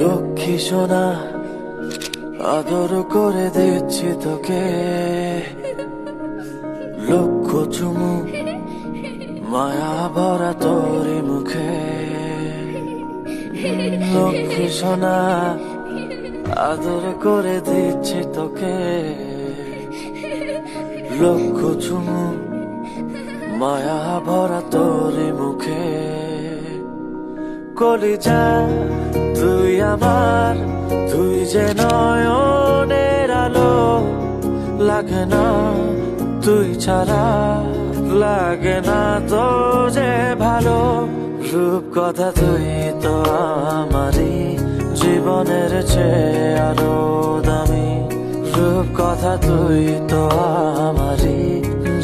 লক্ষ্মী সোনা আদর করে দিচ্ছি তোকে, লক্ষ চুমু মায়া ভরা তোরি মুখে। লক্ষ্মী সোনা আদর করে দিচ্ছি তোকে, লক্ষ চুমু মায়া ভরা তোরি মুখে। কলিজা তুই আমার, তুই যে নয়নের আলো, লাগে না তুই ছাড়া, লাগে না তো যে ভালো। রূপ কথা তুই তো আমারই, জীবনের চেয়ে আরো দামি। রূপ কথা তুই তো আমারই,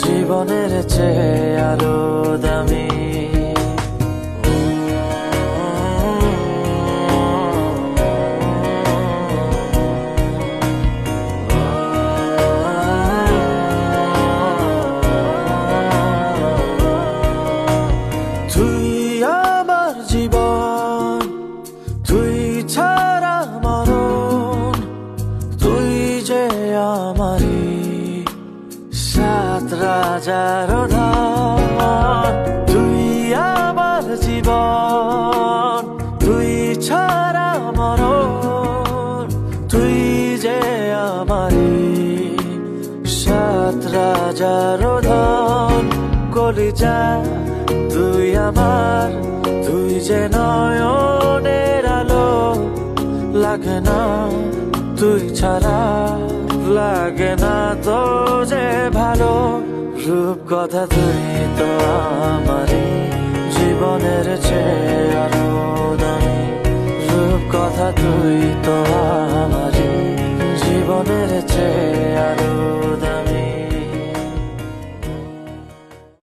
জীবনের চেয়ে আরো দামি। তুই আমার জীবন, তুই ছাড়া মরণ, তুই যে আমারই সাত রাজার ধন। তুই আমার জীবন, তুই ছাড়া মরণ, তুই যে আমারই সাত রাজার ধন। কলিজা তুই আমার, তুই যে নয়নের আলো, লাগে না তুই ছাড়া, লাগে না তো যে ভালো। রূপ কথা তুই তো আমারই, জীবনের চেয়ে আরো দামি। রূপ কথা তুই তো আমারই, জীবনের চেয়ে